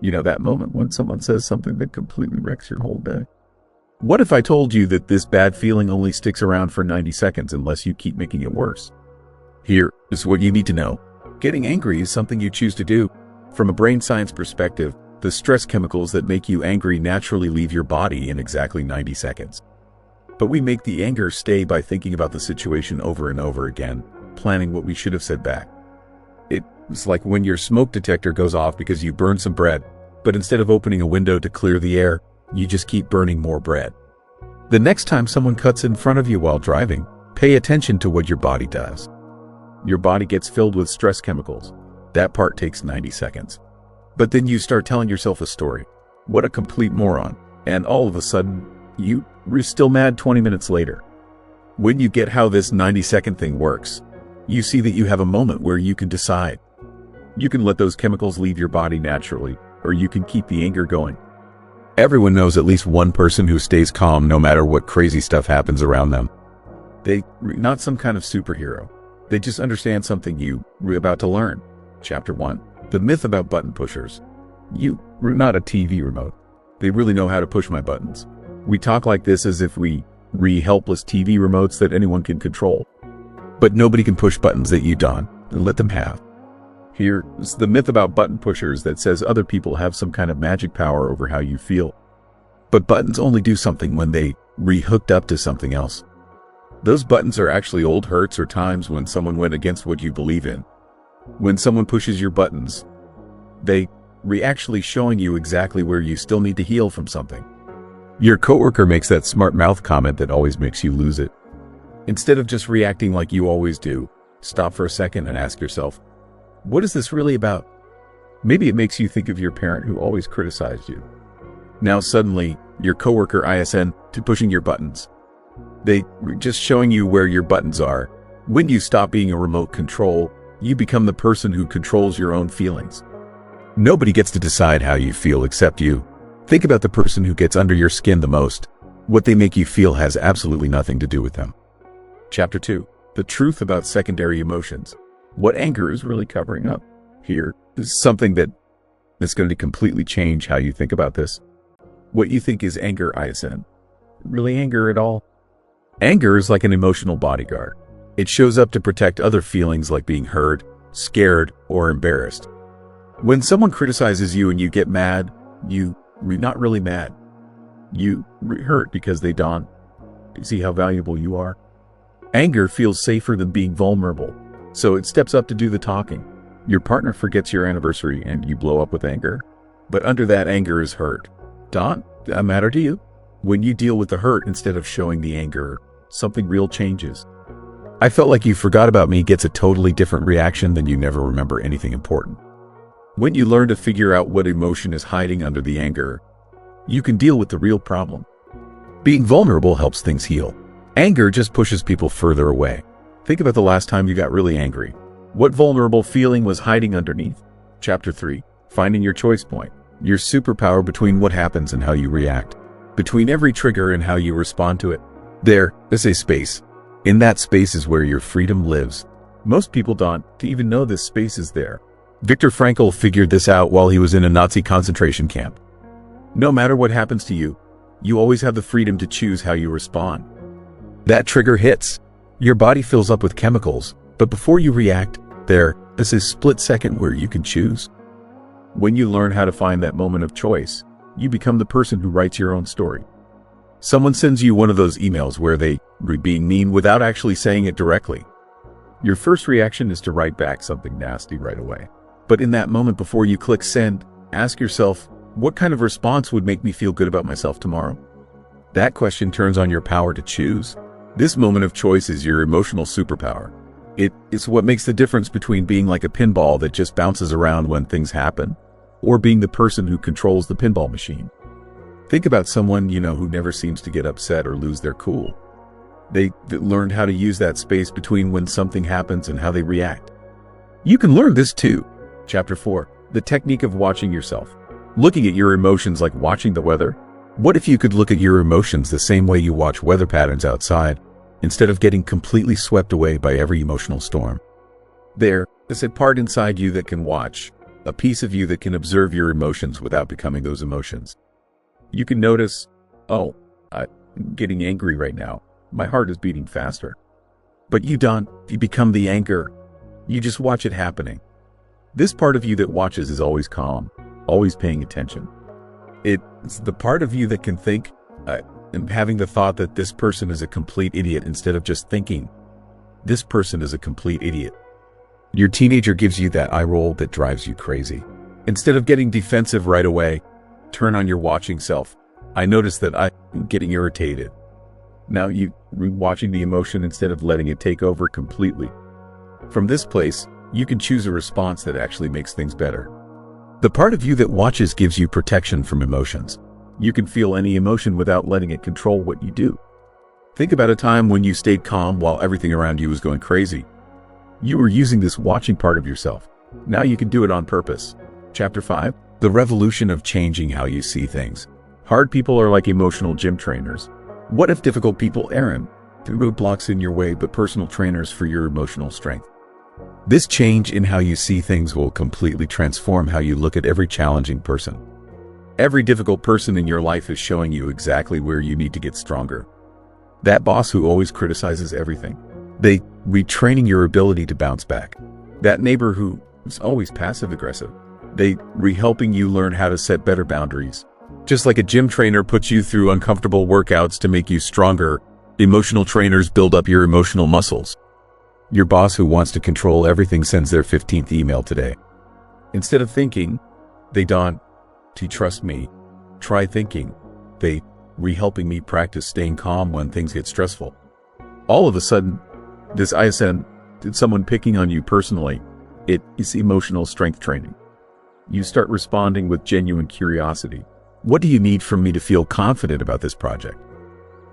You know, that moment when someone says something that completely wrecks your whole day. What if I told you that this bad feeling only sticks around for 90 seconds unless you keep making it worse? Here is what you need to know. Getting angry is something you choose to do. From a brain science perspective, the stress chemicals that make you angry naturally leave your body in exactly 90 seconds. But we make the anger stay by thinking about the situation over and over again, planning what we should have said back. It's like when your smoke detector goes off because you burned some bread, but instead of opening a window to clear the air, you just keep burning more bread. The next time someone cuts in front of you while driving, pay attention to what your body does. Your body gets filled with stress chemicals. That part takes 90 seconds. But then you start telling yourself a story. What a complete moron. And all of a sudden, you're still mad 20 minutes later. When you get how this 90-second thing works, you see that you have a moment where you can decide. You can let those chemicals leave your body naturally, or you can keep the anger going. Everyone knows at least one person who stays calm no matter what crazy stuff happens around them. They're not some kind of superhero. They just understand something you're about to learn. Chapter 1. The myth about button pushers. You're not a TV remote. They really know how to push my buttons. We talk like this as if we helpless TV remotes that anyone can control. But nobody can push buttons that you don't, and let them have. Here's the myth about button pushers that says other people have some kind of magic power over how you feel. But buttons only do something when they hooked up to something else. Those buttons are actually old hurts or times when someone went against what you believe in. When someone pushes your buttons, they actually showing you exactly where you still need to heal from something. Your coworker makes that smart mouth comment that always makes you lose it. Instead of just reacting like you always do, stop for a second and ask yourself, what is this really about? Maybe it makes you think of your parent who always criticized you. Now suddenly, your coworker ISN to pushing your buttons. They just showing you where your buttons are. When you stop being a remote control, you become the person who controls your own feelings. Nobody gets to decide how you feel except you. Think about the person who gets under your skin the most. What they make you feel has absolutely nothing to do with them. Chapter 2. The truth about secondary emotions. What anger is really covering up. Here is something that's going to completely change how you think about this. What you think is anger, ISN. Really anger at all? Anger is like an emotional bodyguard. It shows up to protect other feelings like being hurt, scared, or embarrassed. When someone criticizes you and you get mad, you're not really mad. You hurt because they don't see how valuable you are. Anger feels safer than being vulnerable, so it steps up to do the talking. Your partner forgets your anniversary and you blow up with anger. But under that anger is hurt. Does that matter to you? When you deal with the hurt instead of showing the anger, something real changes. I felt like you forgot about me gets a totally different reaction than you never remember anything important. When you learn to figure out what emotion is hiding under the anger, you can deal with the real problem. Being vulnerable helps things heal. Anger just pushes people further away. Think about the last time you got really angry. What vulnerable feeling was hiding underneath? Chapter 3. Finding your choice point. Your superpower between what happens and how you react. Between every trigger and how you respond to it. There is a space. In that space is where your freedom lives. Most people don't even know this space is there. Viktor Frankl figured this out while he was in a Nazi concentration camp. No matter what happens to you, you always have the freedom to choose how you respond. That trigger hits. Your body fills up with chemicals, but before you react, there is a split second where you can choose. When you learn how to find that moment of choice, you become the person who writes your own story. Someone sends you one of those emails where they being mean without actually saying it directly. Your first reaction is to write back something nasty right away. But in that moment before you click send, ask yourself, what kind of response would make me feel good about myself tomorrow? That question turns on your power to choose. This moment of choice is your emotional superpower. It's what makes the difference between being like a pinball that just bounces around when things happen, or being the person who controls the pinball machine. Think about someone you know who never seems to get upset or lose their cool. They learned how to use that space between when something happens and how they react. You can learn this too. Chapter 4. The technique of watching yourself. Looking at your emotions like watching the weather. What if you could look at your emotions the same way you watch weather patterns outside, instead of getting completely swept away by every emotional storm? There is a part inside you that can watch a piece of you that can observe your emotions without becoming those emotions. You can notice, oh, I'm getting angry right now. My heart is beating faster. But you don't. You become the anger. You just watch it happening. This part of you that watches is always calm, always paying attention. It's the part of you that can think, and having the thought that this person is a complete idiot instead of just thinking, this person is a complete idiot. Your teenager gives you that eye roll that drives you crazy. Instead of getting defensive right away, turn on your watching self. I notice that I'm getting irritated. Now you watching the emotion instead of letting it take over completely. From this place, you can choose a response that actually makes things better. The part of you that watches gives you protection from emotions. You can feel any emotion without letting it control what you do. Think about a time when you stayed calm while everything around you was going crazy. You were using this watching part of yourself. Now you can do it on purpose. Chapter 5. The revolution of changing how you see things. Hard people are like emotional gym trainers. What if difficult people aren't roadblocks in your way but personal trainers for your emotional strength? This change in how you see things will completely transform how you look at every challenging person. Every difficult person in your life is showing you exactly where you need to get stronger. That boss who always criticizes everything. They retraining your ability to bounce back. That neighbor who is always passive-aggressive. They helping you learn how to set better boundaries. Just like a gym trainer puts you through uncomfortable workouts to make you stronger, emotional trainers build up your emotional muscles. Your boss who wants to control everything sends their 15th email today. Instead of thinking, they don't trust me. Try thinking, they helping me practice staying calm when things get stressful. All of a sudden, this ISN, someone picking on you personally, it is emotional strength training. You start responding with genuine curiosity. What do you need from me to feel confident about this project?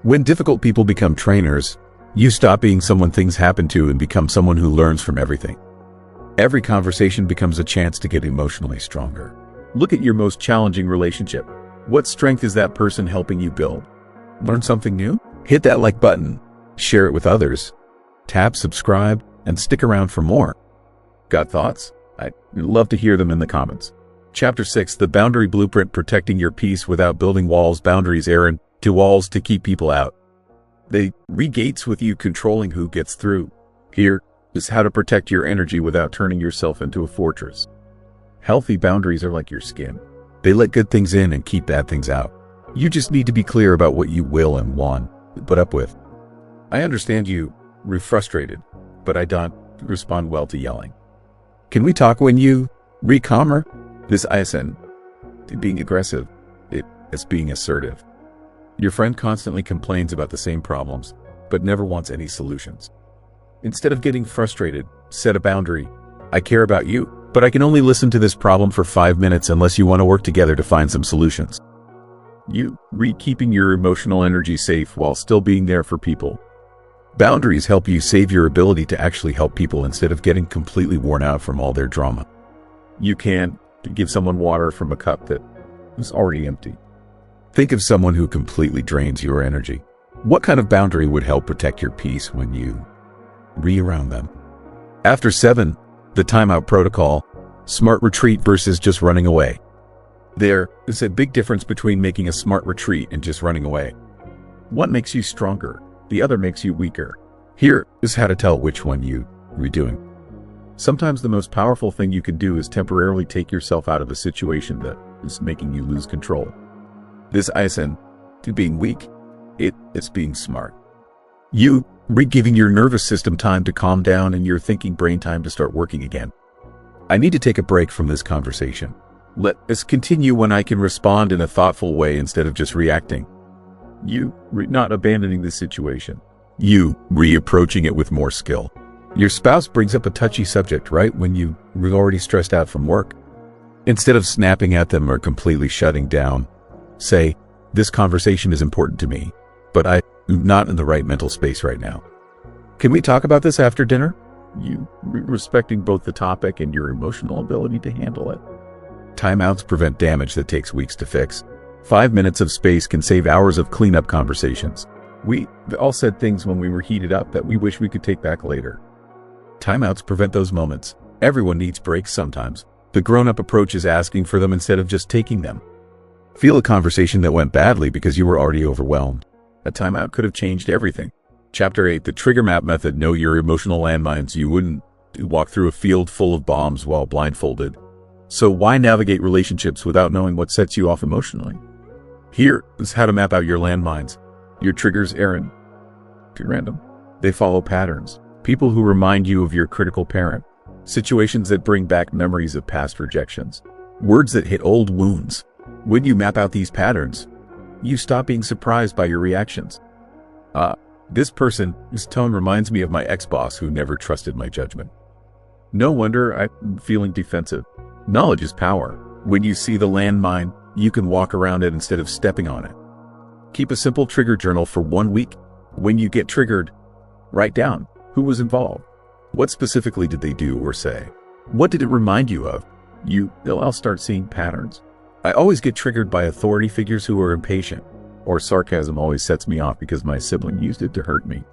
When difficult people become trainers, you stop being someone things happen to and become someone who learns from everything. Every conversation becomes a chance to get emotionally stronger. Look at your most challenging relationship. What strength is that person helping you build? Learn something new? Hit that like button. Share it with others. Tap subscribe and stick around for more. Got thoughts? I'd love to hear them in the comments. Chapter 6. The Boundary Blueprint. Protecting your peace without building walls. Boundaries aren't to walls to keep people out. They gates with you controlling who gets through. Here is how to protect your energy without turning yourself into a fortress. Healthy boundaries are like your skin. They let good things in and keep bad things out. You just need to be clear about what you will and want to put up with. I understand you frustrated, but I don't respond well to yelling. Can we talk when you calmer? This isn't being aggressive. It's being assertive. Your friend constantly complains about the same problems, but never wants any solutions. Instead of getting frustrated, set a boundary. I care about you, but I can only listen to this problem for 5 minutes unless you want to work together to find some solutions. You keeping your emotional energy safe while still being there for people. Boundaries help you save your ability to actually help people instead of getting completely worn out from all their drama. You can give someone water from a cup that is already empty. Think of someone who completely drains your energy. What kind of boundary would help protect your peace when you around them? After 7, the timeout protocol, smart retreat versus just running away. There is a big difference between making a smart retreat and just running away. One makes you stronger, the other makes you weaker. Here is how to tell which one you redoing. Sometimes the most powerful thing you can do is temporarily take yourself out of a situation that is making you lose control. This isn't being weak, it's being smart. You giving your nervous system time to calm down and your thinking brain time to start working again. I need to take a break from this conversation. Let us continue when I can respond in a thoughtful way instead of just reacting. You not abandoning the situation. You reapproaching it with more skill. Your spouse brings up a touchy subject right when you were already stressed out from work. Instead of snapping at them or completely shutting down, say, this conversation is important to me, but I'm not in the right mental space right now. Can we talk about this after dinner? You respecting both the topic and your emotional ability to handle it. Timeouts prevent damage that takes weeks to fix. 5 minutes of space can save hours of cleanup conversations. We all said things when we were heated up that we wish we could take back later. Timeouts prevent those moments. Everyone needs breaks sometimes. The grown-up approach is asking for them instead of just taking them. Feel a conversation that went badly because you were already overwhelmed. A timeout could have changed everything. Chapter 8, the trigger map method. Know your emotional landmines. You wouldn't walk through a field full of bombs while blindfolded. So why navigate relationships without knowing what sets you off emotionally? Here is how to map out your landmines. Your triggers aren't too random. They follow patterns. People who remind you of your critical parent. Situations that bring back memories of past rejections. Words that hit old wounds. When you map out these patterns, you stop being surprised by your reactions. This tone reminds me of my ex-boss who never trusted my judgment. No wonder I'm feeling defensive. Knowledge is power. When you see the landmine, you can walk around it instead of stepping on it. Keep a simple trigger journal for 1 week. When you get triggered, write down who was involved. What specifically did they do or say? What did it remind you of? I'll start seeing patterns. I always get triggered by authority figures who are impatient, or sarcasm always sets me off because my sibling used it to hurt me.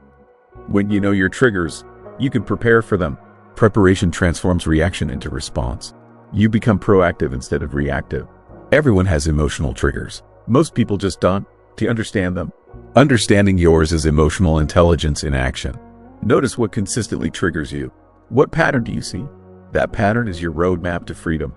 When you know your triggers, you can prepare for them. Preparation transforms reaction into response. You become proactive instead of reactive. Everyone has emotional triggers. Most people just don't understand them. Understanding yours is emotional intelligence in action. Notice what consistently triggers you. What pattern do you see? That pattern is your roadmap to freedom.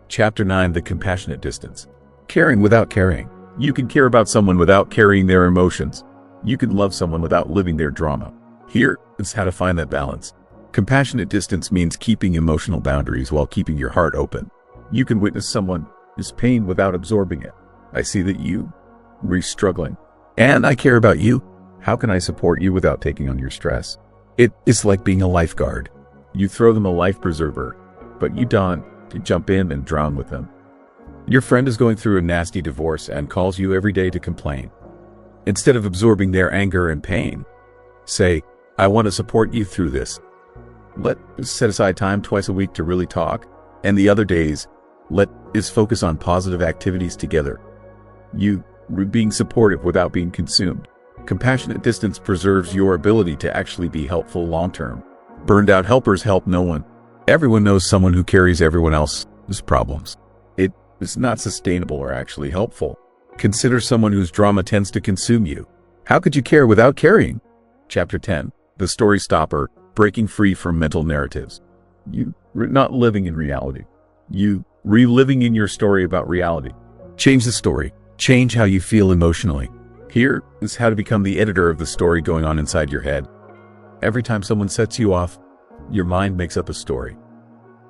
Chapter 9, the compassionate distance. Caring without carrying. You can care about someone without carrying their emotions. You can love someone without living their drama. Here is how to find that balance. Compassionate distance means keeping emotional boundaries while keeping your heart open. You can witness someone's pain without absorbing it. I see that you're struggling, and I care about you. How can I support you without taking on your stress? It's like being a lifeguard. You throw them a life preserver, but you don't jump in and drown with them. Your friend is going through a nasty divorce and calls you every day to complain. Instead of absorbing their anger and pain, say, I want to support you through this. Set aside time twice a week to really talk, and the other days, let's focus on positive activities together. You being supportive without being consumed. Compassionate distance preserves your ability to actually be helpful long-term. Burned out helpers help no one. Everyone knows someone who carries everyone else's problems. It is not sustainable or actually helpful. Consider someone whose drama tends to consume you. How could you care without carrying? Chapter 10, the story stopper. Breaking free from mental narratives. You're not living in reality. You reliving in your story about reality. Change the story. Change how you feel emotionally. Here is how to become the editor of the story going on inside your head. Every time someone sets you off, your mind makes up a story.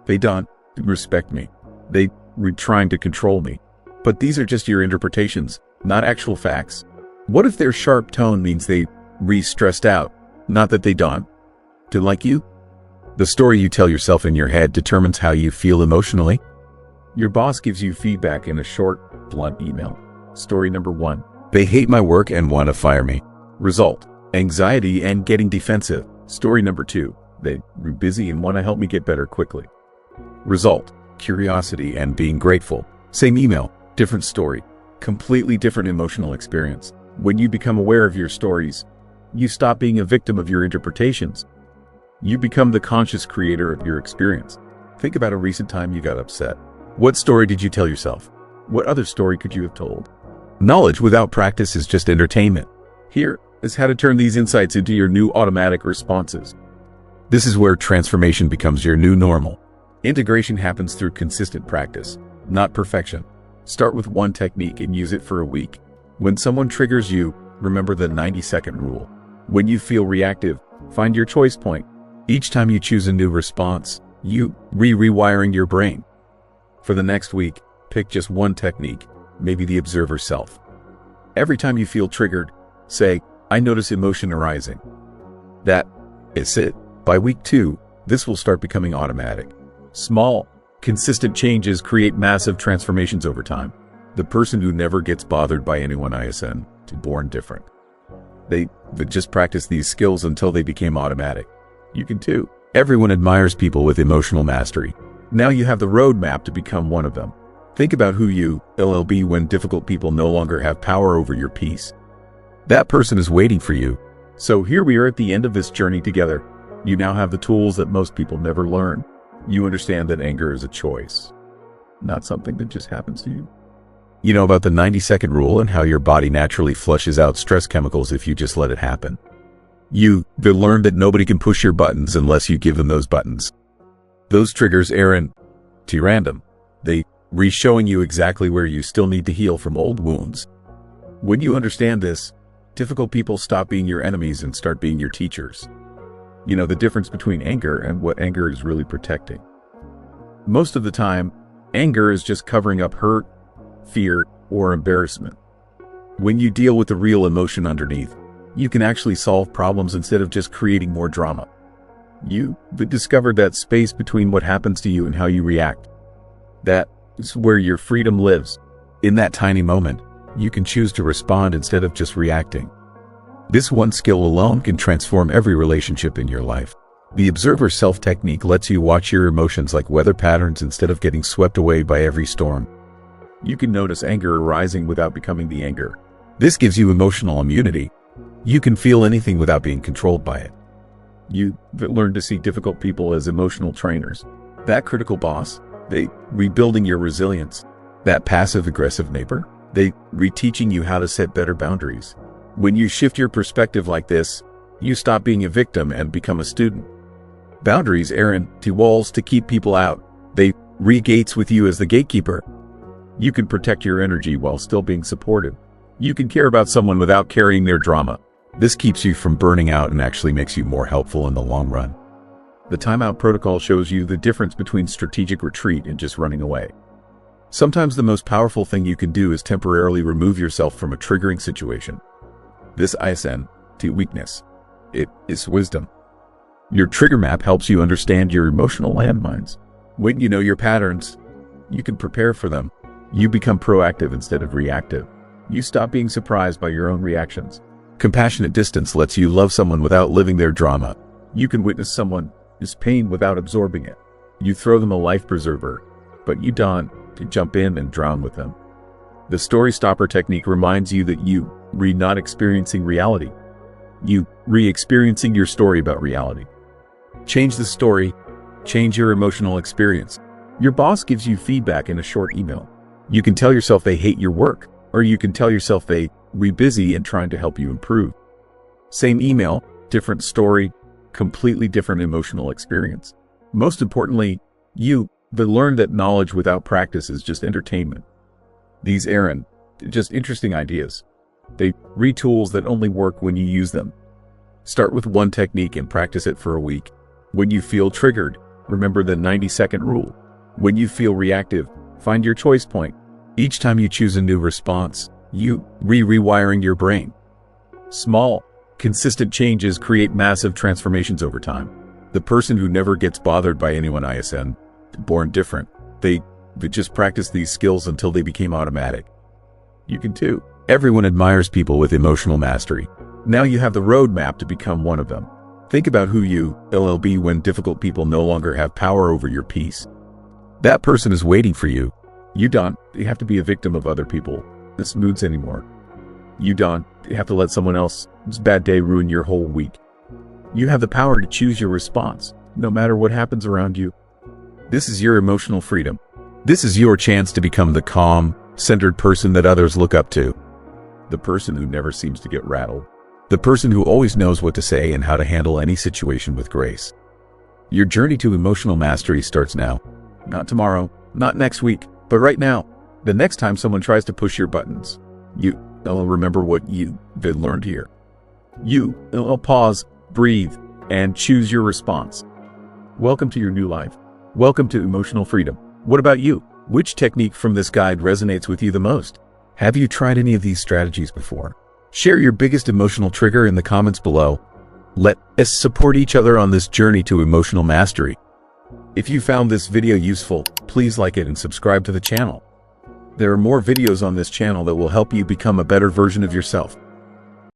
They don't respect me. They're trying to control me. But these are just your interpretations, not actual facts. What if their sharp tone means they stressed out, not that they don't like you? The story you tell yourself in your head determines how you feel emotionally. Your boss gives you feedback in a short, blunt email. Story number 1. They hate my work and want to fire me. Result: anxiety and getting defensive. Story number 2. They're busy and want to help me get better quickly. Result: curiosity and being grateful. Same email, different story. Completely different emotional experience. When you become aware of your stories, you stop being a victim of your interpretations. You become the conscious creator of your experience. Think about a recent time you got upset. What story did you tell yourself? What other story could you have told? Knowledge without practice is just entertainment. Here is how to turn these insights into your new automatic responses. This is where transformation becomes your new normal. Integration happens through consistent practice, not perfection. Start with one technique and use it for a week. When someone triggers you, remember the 90-second rule. When you feel reactive, find your choice point. Each time you choose a new response, you rewiring your brain. For the next week, pick just one technique, maybe the observer self. Every time you feel triggered, say, I notice emotion arising. That is it. By week 2, this will start becoming automatic. Small, consistent changes create massive transformations over time. The person who never gets bothered by anyone is born different. They just practice these skills until they became automatic. You can too. Everyone admires people with emotional mastery. Now you have the roadmap to become one of them. Think about who you will be when difficult people no longer have power over your peace. That person is waiting for you. So here we are at the end of this journey together. You now have the tools that most people never learn. You understand that anger is a choice, not something that just happens to you. You know about the 90-second rule and how your body naturally flushes out stress chemicals if you just let it happen. You learned that nobody can push your buttons unless you give them those buttons. Those triggers aren't random. They showing you exactly where you still need to heal from old wounds. When you understand this, difficult people stop being your enemies and start being your teachers. You know the difference between anger and what anger is really protecting. Most of the time, anger is just covering up hurt, fear, or embarrassment. When you deal with the real emotion underneath, you can actually solve problems instead of just creating more drama. You discovered that space between what happens to you and how you react. That is where your freedom lives. In that tiny moment, you can choose to respond instead of just reacting. This one skill alone can transform every relationship in your life. The observer self technique lets you watch your emotions like weather patterns instead of getting swept away by every storm. You can notice anger arising without becoming the anger. This gives you emotional immunity. You can feel anything without being controlled by it. You learn to see difficult people as emotional trainers. That critical boss, they rebuilding your resilience. That passive-aggressive neighbor, they reteaching you how to set better boundaries. When you shift your perspective like this, you stop being a victim and become a student. Boundaries aren't walls to keep people out. They gates with you as the gatekeeper. You can protect your energy while still being supportive. You can care about someone without carrying their drama. This keeps you from burning out and actually makes you more helpful in the long run. The timeout protocol shows you the difference between strategic retreat and just running away. Sometimes the most powerful thing you can do is temporarily remove yourself from a triggering situation. This isn't weakness. It is wisdom. Your trigger map helps you understand your emotional landmines. When you know your patterns, you can prepare for them. You become proactive instead of reactive. You stop being surprised by your own reactions. Compassionate distance lets you love someone without living their drama. You can witness someone's pain without absorbing it. You throw them a life preserver, but you don't jump in and drown with them. The story stopper technique reminds you that you not experiencing reality. You re-experiencing your story about reality. Change the story, change your emotional experience. Your boss gives you feedback in a short email. You can tell yourself they hate your work, or you can tell yourself they busy and trying to help you improve. Same email, different story, completely different emotional experience. Most importantly, you learn that knowledge without practice is just entertainment. These aren't just interesting ideas. They tools that only work when you use them. Start with one technique and practice it for a week. When you feel triggered, remember the 90-second rule. When you feel reactive, find your choice point. Each time you choose a new response, you rewiring your brain. Small, consistent changes create massive transformations over time. The person who never gets bothered by anyone born different. They just practice these skills until they became automatic. You can too. Everyone admires people with emotional mastery. Now you have the roadmap to become one of them. Think about who you will be when difficult people no longer have power over your peace. That person is waiting for you. You don't have to be a victim of other people's moods anymore. You don't have to let someone else's bad day ruin your whole week. You have the power to choose your response, no matter what happens around you. This is your emotional freedom. This is your chance to become the calm, centered person that others look up to. The person who never seems to get rattled. The person who always knows what to say and how to handle any situation with grace. Your journey to emotional mastery starts now. Not tomorrow, not next week, but right now. The next time someone tries to push your buttons, you'll remember what you've learned here. You'll pause, breathe, and choose your response. Welcome to your new life. Welcome to emotional freedom. What about you? Which technique from this guide resonates with you the most? Have you tried any of these strategies before? Share your biggest emotional trigger in the comments below. Let us support each other on this journey to emotional mastery. If you found this video useful, please like it and subscribe to the channel. There are more videos on this channel that will help you become a better version of yourself.